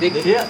Iya.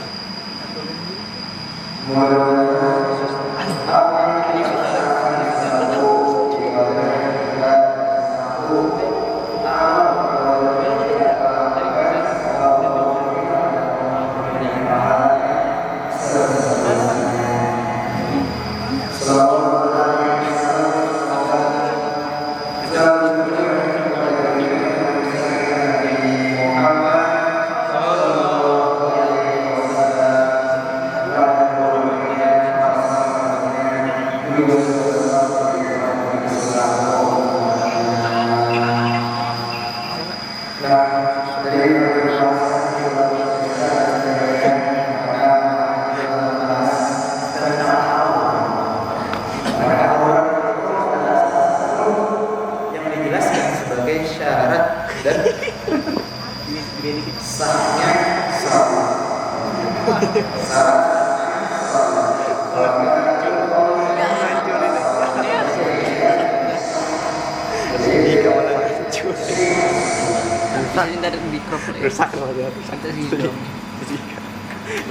Salin dari mikrofon Rusak loh dia. Santai sih dong.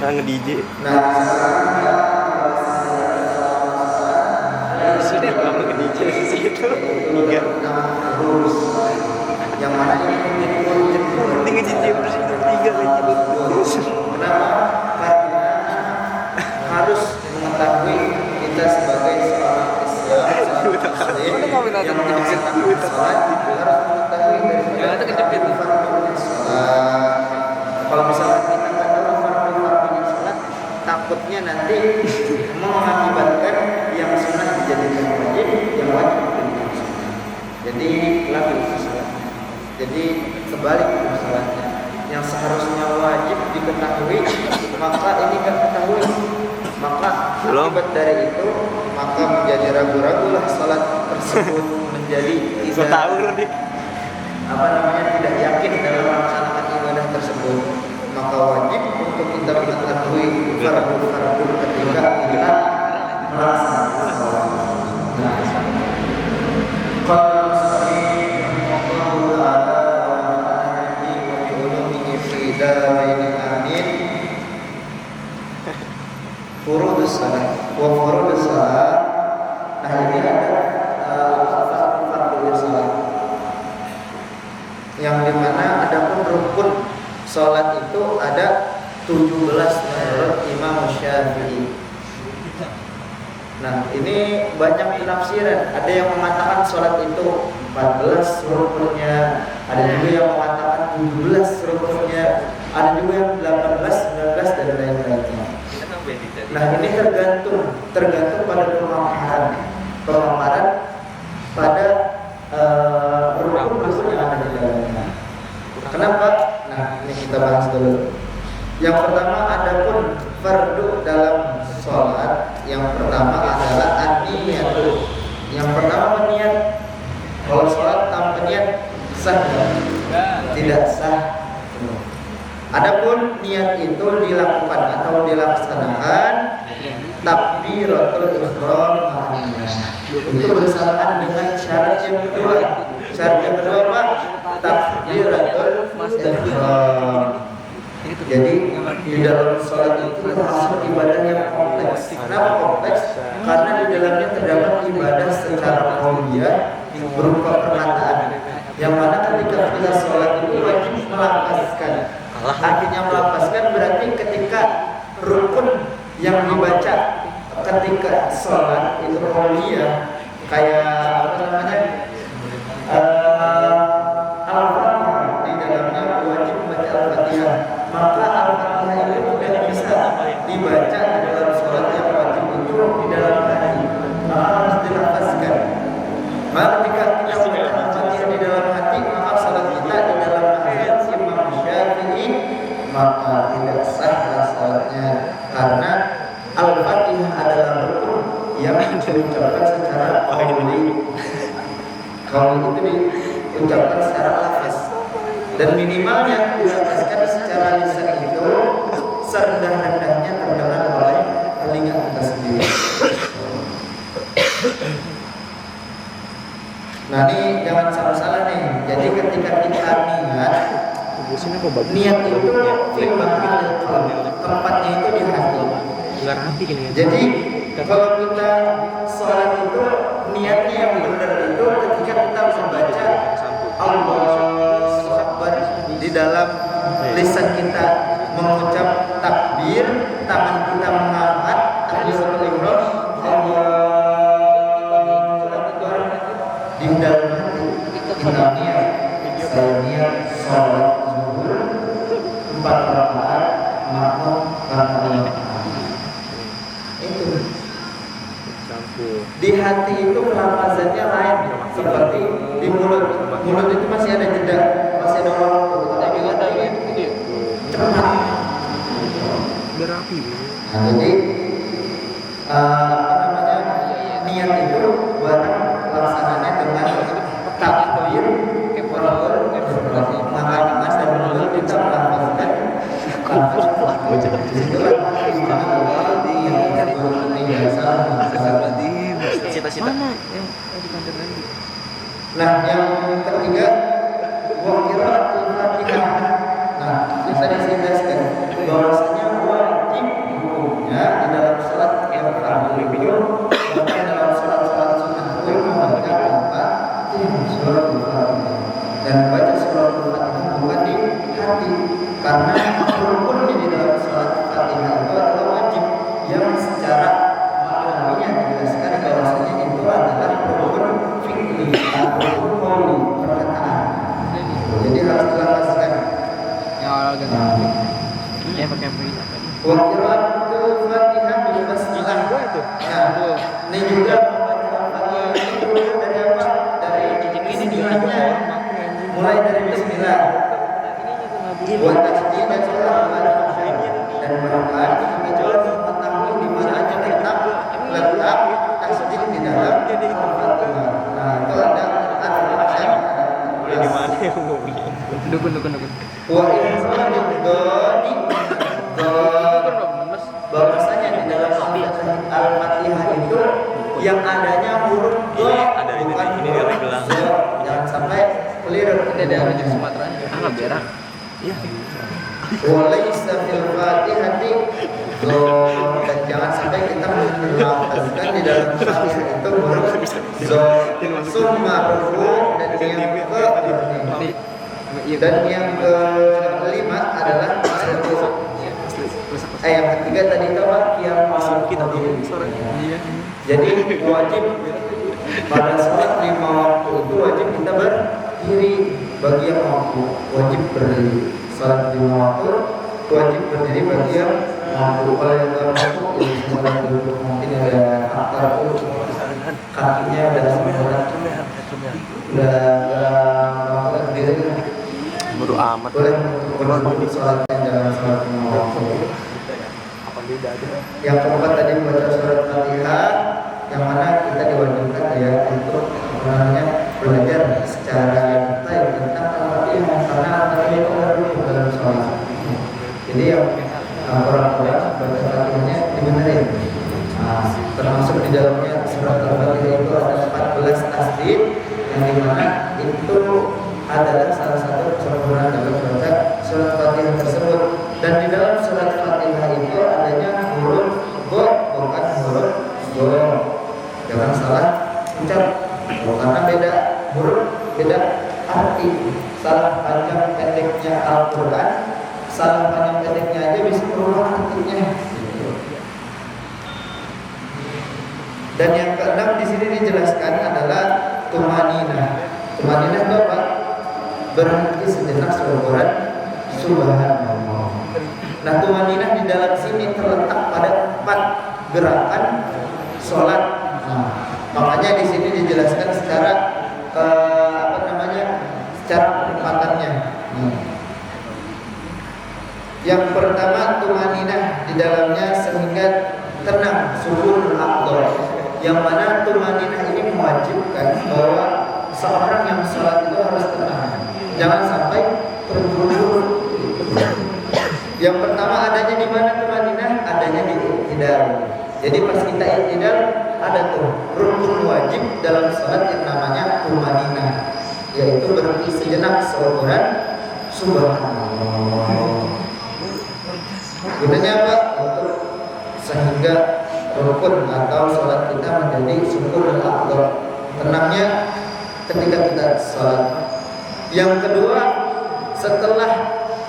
Nah nge-DJ. Sudah kamu nge-DJ di situ. Enggak. Yang mana Penting nge-DJ bersih tiga lagi. Kenapa? Karena harus mengetahui kita sebagai seorang Islam yang melaksanakan salat harus mengetahui dari kalau misalnya kita nggak tahu fardu-fardunya salat, takutnya nanti mengakibatkan yang sunnah dijadikan wajib, yang wajib dijadikan sunnah. Jadi lebih salat. Jadi kebalik masalahnya. Yang seharusnya wajib diketahui, maka ini kan ketahui, maka akibat dari itu maka menjadi ragu-ragulah salat tersebut menjadi tidak tidak yakin dalam melaksanakan ibadah tersebut. Maka wajib untuk kita mengetahui fardu-fardu ketika kita melaksanakan salat. Furudus salat wa furudus salat. Nah ini ada fardu salat yang dimana ada pun rukun salat itu ada 17 menurut Imam Syafi'i. Nah ini banyak penafsiran. Ada yang mengatakan salat itu 14 rukunnya, ada juga yang mengatakan 17 rukunnya, ada juga yang 18, 19 dan lain-lainnya. Nah ini tergantung pada pemahaman pada rukun-rukun yang ada di dalamnya. Kenapa? Nah ini kita bahas dulu. Yang pertama adapun fardu dalam sholat, yang pertama adalah an-niyatu. Yang pertama niat. Kalau sholat tanpa niat sah tidak sah. Adapun niat itu dilakukan atau dilaksanakan takbiratul ihram ma'niyah. Itu bersamaan dengan syarat yang kedua. Syarat yang kedua apa? Takbiratul ihram. Jadi di dalam sholat itu termasuk ibadah yang kompleks. Kenapa kompleks? Karena di dalamnya terdapat ibadah secara qauliyah berupa perkataan. Yang mana ketika kita sholat itu wajib melafazkan. Artinya melafazkan berarti ketika rukun yang dibaca ketika sholat itu qauliyah, kayak apa namanya? Al-Fatihah, di dalamnya wajib membaca Al-Fatihah. Maka Al-Fatihah itu tidak bisa dibaca di dalam sholat yang wajib itu di dalam hati, maka harus dilafazkan. Maka ketika kita membaca Al-Fatihah di dalam hati, maka sholat kita di dalam mazhab Imam Syafi'i maka tidak sah sholatnya, karena Al-Fatihah adalah rukun yang diucapkan secara qauli. Qauli itu diucapkan secara lafaz, dan minimalnya dilafazkan secara lisan itu serendah-rendahnya terdengar oleh telinga kita sendiri. Nah ini jangan salah-salah nih. Jadi ketika kita niat itu tempatnya itu di hati. Jadi kalau kita sholat itu niatnya yang benar itu ketika kita membaca Allahu Akbar, di dalam lisan kita mengucap takbir, tangan kita mengangkat takbiratul ihram, Allahu Akbar, di dalam hati kita niat saya niat sholat zuhur 4 rakaat makmum rakaat. Itu di hati itu pelafazannya lain, seperti di mulut itu masih ada jeda, masih ada waktu, tapi cepat. Berapi. Nah, jadi apa namanya, niat itu barang pelaksananya dengan takbir, mengamalkan dan mulut kita melafazkan. Cita-cita. Nah, yang ketiga, wa qiraatul Fatihah. Nah, ini tadi saya jelaskan bahwasanya wajib hukumnya di dalam salat yang fardu itu, bahkan dalam salat-salat sunnah itu membaca suratul Fatihah. Dan baca suratul Fatihah bukan di hati, karena rukunnya di dalam salat Fatihah itu adalah wajib yang secara maknanya dijelaskan bahwasanya itu adalah rukun fikih atau qauli, perkataan. Jadi harus dilafazkan. Ya pakai berita. Wa qiraatul Fatihah bil basmalah. Nah, ini juga membaca Al-Fatihah itu dari apa? Dari bismillahnya. Mulai dari bismillah. Wa tasdid dan dan merupakan kecuali mengetahui di mana aja letak tasdid di dalam Al-Fatihah. Nah, itu ada Di mana yang ngomongnya? Dukun. wa infradid doni bahwasanya di dalam Al-Fatihah itu yang adanya huruf do, Ada ini bukan di huruf gelang. zo. Jangan sampai keliru. Ini daerah di Sumatera. Ah, berak. Iya. Walaysa fil Fatihati do, dan jangan sampai kita melafazkan di dalam Fatihah itu huruf zo, summa ruku, dan yang yang kelima adalah yang ketiga tadi itu apa? Yang Kita tuh sore. Iya. jadi wajib pada sholat 5 waktu itu wajib kita berdiri. Bagi yang mampu wajib berdiri. Sholat 5 waktu wajib berdiri bagi yang mampu. Kalau yang tidak mampu ya mulai duduk, mungkin ada faktor kakinya udah berdiri. Bodo amat. Boleh untuk sholatnya jangan sholat 5 waktu. Apa beda aja? Yang keempat tadi membaca surat Fatihah, yang mana kita diwajibkan ya untuk apa namanya belajar secara detail tentang Al-Fatihah, karena Al-Fatihah itu ada rukun dalam sholat. Jadi yang orang-orang baca Fatihahnya dibenerin. Termasuk di dalamnya surat Al-Fatihah itu ada 14 tasdid, yang dimana itu adalah salah satu kesempurnaan dalam baca surat Fatihah tersebut. Dan di dalam surat Fatihah itu adanya huruf go, bukan huruf go. Jangan salah ucap, karena beda huruf, beda arti. Salah panjang pendeknya Al-Quran, salah panjang pendeknya aja bisa berubah artinya. Dan yang keenam di sini dijelaskan adalah tumanina. Tumanina itu apa? Berhenti sejenak seukuran subhanallah. Nah, tumanina di dalam sini terletak pada 4 gerakan sholat. Makanya di sini dijelaskan secara secara penempatannya. Yang pertama tumanina di dalamnya sehingga tenang, sukunul aqdar. Yang mana tumanina ini mewajibkan bahwa seorang yang sholat itu harus tenang, jangan sampai terburu-buru. Yang pertama adanya di mana tumanina? Adanya di i'tidal. Jadi pas kita i'tidal ada tuh rukun wajib dalam sholat yang namanya tumanina, yaitu berhenti sejenak seukuran subhanallah. Gunanya apa? Untuk sehingga rukun atau sholat kita menjadi sukunul aqdar, tenangnya ketika kita sholat. Yang kedua, setelah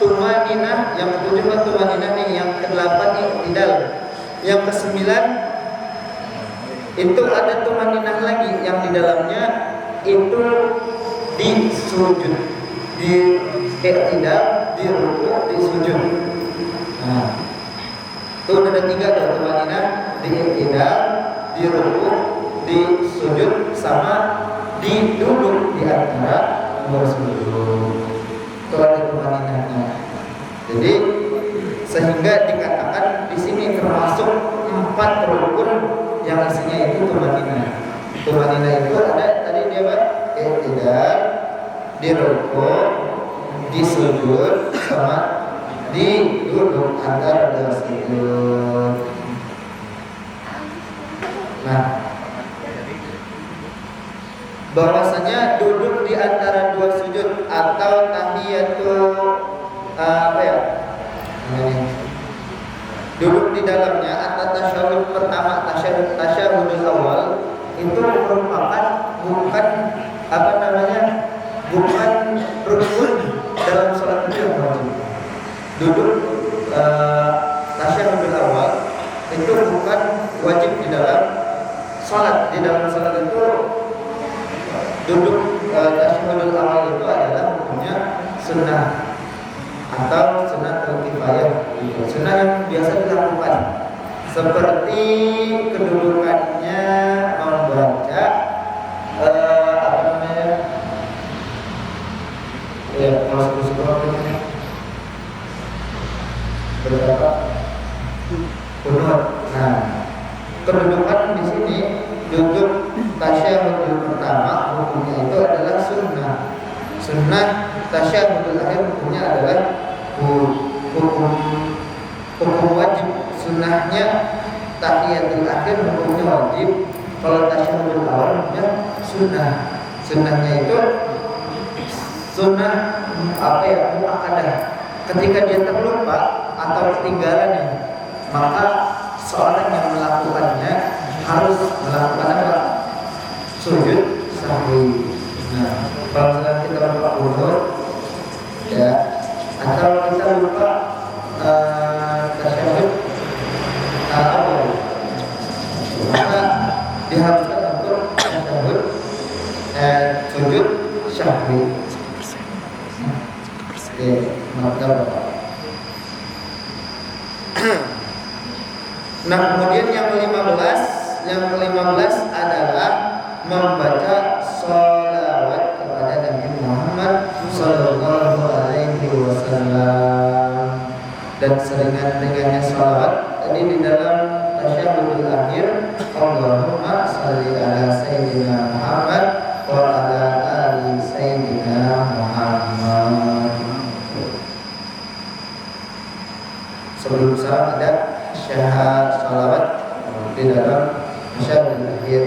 tumaninah, yang ketujuh tumaninah nih, yang kedelapan i'tidal, yang kesembilan itu ada tumaninah lagi yang di dalamnya itu di sujud, di i'tidal, di ruku', di sujud. Nah, itu ada 3 tumaninah, di i'tidal, di ruku', di sujud, sama di duduk di antara bersujud. Itu ada tumaninahnya. Jadi sehingga dikatakan di sini termasuk 4 rukun yang isinya itu tumaninah. Tumaninah itu ada tadi dia apa? I'tidal, di ruku', di sujud, sama di duduk antara dua sujud. Nah, bahwasanya duduk di antara 2 sujud atau tahiyatul duduk di dalamnya atau tasyahud pertama, tasyahudul awal itu merupakan bukan bukan rukun dalam sholat itu yang wajib. Duduk tasyahudul awal itu bukan wajib di dalam sholat. Di dalam sholat itu duduk tasyahudul awal itu adalah hukumnya sunnah atau sunnah kifayah, sunnah yang biasa dilakukan, seperti kedudukannya membaca berapa kunut. Nah, kedudukan di sini duduk tasyahud pertama hukumnya itu adalah sunnah. Sunnah tasyahudul akhir hukumnya adalah hukum wajib. Sunnahnya tahiyatul akhir hukumnya wajib. Kalau tasyahudul awal hukumnya sunnah. Sunnahnya itu sunnah muakkadah. Ketika dia terlupa atau ketinggalan, maka seorang yang melakukannya harus melakukan apa? Sujud sahwi. Nah, kalau kita lupa uzur, ya, atau kita lupa tasyahud awal, maka diharuskan untuk tasyahud sujud sahwi. Nah, kemudian yang ke-15 adalah membaca sholawat kepada Nabi Muhammad Sallallahu Alaihi Wasallam. Dan seringan-ringannya sholawat tadi di dalam tasyahudul akhir, Allahumma sholli ala Sayyidina Muhammad wa ala ali sayyidina Muhammad. Sebelum salam ada syahadat salawat di dalam syahadat akhir.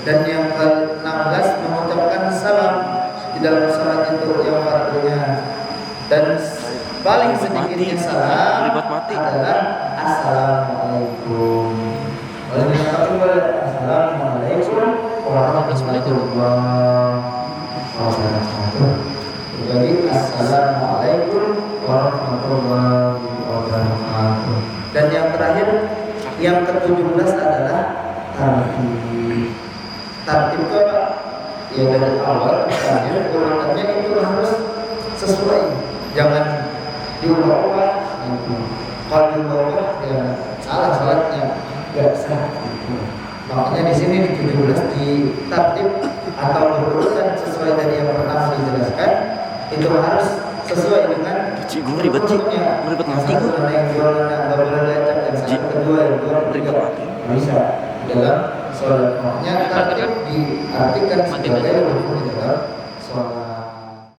Dan yang ke-16 mengucapkan salam di dalam salat itu yang fardunya. Dan paling sedikitnya salam adalah assalamualaikum. Oleh assalamualaikum warahmatullahi wabarakatuh. Jadi assalamualaikum warahmatullahi wabarakatuh. Dan yang terakhir yang ke-17 adalah tartib itu apa? Ya dari awal misalnya urutannya itu harus sesuai, jangan diubah-ubah. Kalau diubah ya salah salatnya, nggak sah. Makanya di sini di 17 di tartib atau berurutan sesuai dari yang pertama dijelaskan itu harus sesuai dengan Cik, gue ribet Cik, gue ribet mati gue. Yang kedua yang Ribet mati. bisa dalam sholat. Makanya tartib diartikan sebagai rukun di dalam sholat.